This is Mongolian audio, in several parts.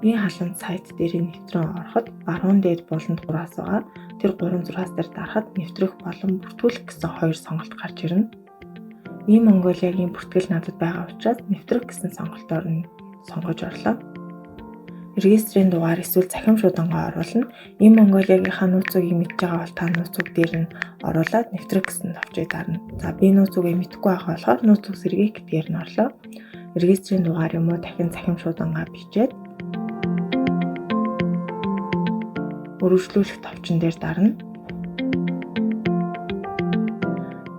Хамгийн халуун сайт дээр нэвтрэн ороход баруун дээд буланд 3-аас байгаа. Тэр 3 зургаас дээр дарахад нэвтрэх болон бүртгүүлэх гэсэн 2 сонголт гарч ирнэ. E-Mongoliaгийн бүртгэл надад байгаа учраас нэвтрэх гэсэн сонголтоор нь сонгож орлоо. Регистрийн дугаар эсвэл захим шуудангаа оруулна. E-Mongoliaгийн нууцыг мэдж байгаа бол та нууцыг дээр нь оруулаад нэвтрэх гэсэн товчийг дарна. За би нууцыг мэдэхгүй байгаа болохоор нууцыг сэргээх гэдгээр нь орлоо. Регистрийн дугаар юм уу дахин захим шуудангаа бичээд өргөжлүүлэх товчон дээр дарна.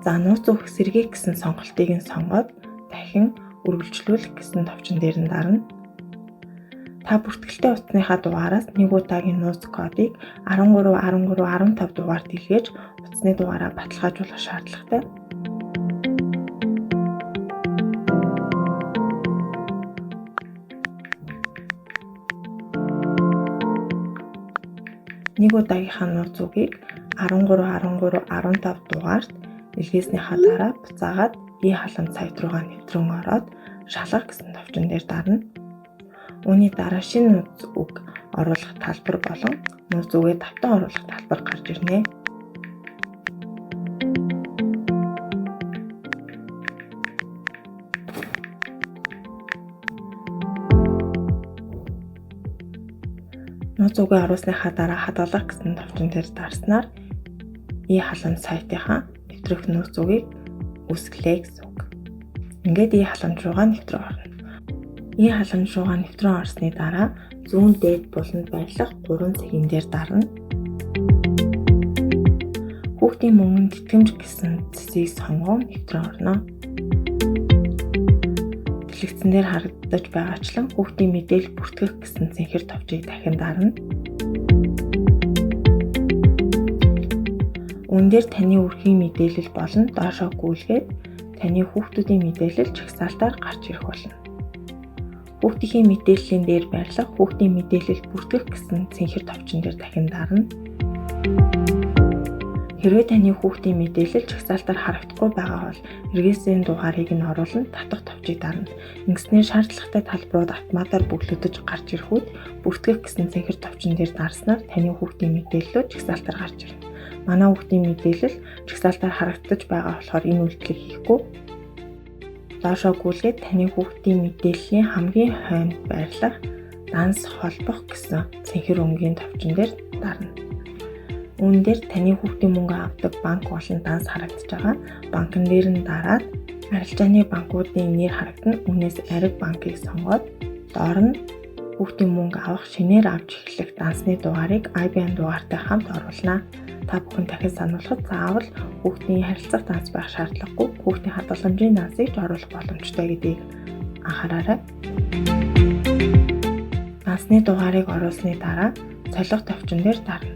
За нууц өгөх сэргээх гэсэн сонголтыг нь сонгоод дахин өргөжлүүлэх гэсэн товчон дээр нь дарна. Та бүртгэлтэй утасныхаа дугаараас нэг удаагийн нууц кодыг 13 дугаард илгээж утасны дугаараа баталгаажуулах шаардлагатай. Нэг удаагийнхаа нууц үгийг 13 дугаард илгээснийхаа дараа буцаагаад E-халуун сайт руугаа нэвтрэн ороод шалгах гэсэн товчон дээр дарна. Үүний дараа шинэ нууц үг оруулах талбар болон нууц үгээ давтан оруулах талбар гарч ирнэ. Нууц үгээ оруулсныхаа дараа хадгалах гэсэн товчон дээр дарснаар E-халуун сайтынхаа нэвтрэх нууц үгийг үсгэлээ гэсэн үг. Ингээд E-халуун руугаа нэвтрэн орно. E-халуун руугаа нэвтрэн орсны дараа зүүн дээд буланд байрлах 3 цагийн дээр дарна. Хүүхдийн мөнгөн тэтгэмж гэсэн цэцгийг сонгон нэвтрэн орно. Дэлгэцэн дээр харагдаж байгаачлан хүүхдийн мэдээлэл бүртгэх гэсэн цэнхэр товчийг дахин дарна. Үүн дээр таны үрхийн мэдээлэл болон доошоо гүйлгээд таны хүүхдүүдийн мэдээлэл жагсаалтаар гарч ирэх болно. Хүүхдийн мэдээллийн дээр байрлах хүүхдийн мэдээлэл бүртгэх гэсэн цэнхэр товчон дээр дахин дарна. Хэрвээ таны хүүхдийн мэдээлэл жагсаалтаар харагдахгүй байгаа бол регистрийн дугаарыг нь оруулан татах товчийг дарна. Ингэснээр шаардлагатай талбарууд автоматар бүглэгдэж гарч ирэхүүд бүртгэх гэсэн цэнхэр товчон дээр дарснаар таны хүүхдийн мэдээллүүд жагсаалтаар гарч ирнэ. Манай хүүхдийн мэдээлэл жагсаалтаар харагдаж байгаа болохоор энэ үйлдэлийг хийхгүй. Доошоо гүйлгээд таны хүүхдийн мэдээллийн хамгийн хойнд байрлах данс холбох гэсэн цэнхэр өнгийн товчон дээр дарна. Үүн дээр таны хүүхдийн мөнгө авдаг банк болон данс харагдаж байгаа. Банкн дээр нь дараад арилжааны банкуудын нэр харагдана. Үүнээс ариг банкыг сонгоод доор нь хүүхдийн мөнгө авах шинээр авч эхлэх дансны дугаарыг IBAN дугаартай хамт оруулна. Та бүхэн дахин сануулхад заавал хүүхдийн харилцах данс байх шаардлагагүй. Хүүхдийн хадгаламжийн дансыг ч оруулах боломжтой гэдгийг анхаараарай. Дансны дугаарыг оруулсны дараа солих товчон дээр дарна.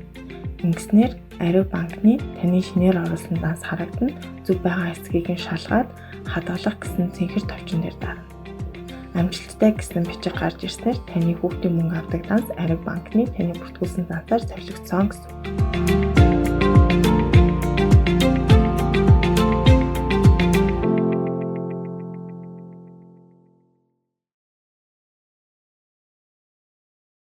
Ингэснээр ариг банкны таны шинээр оруулсан данс харагдана. Зөв байгаа эсэхийг нь шалгаад хадгалах гэсэн цэнхэр товчон дээр дарна. Амжилттай гэсэн бичиг гарч ирснээр таны хүүхдийн мөнгө авдаг данс ариг банкны таны бүртгүүлсэн дансаар солигдсон гэсэн.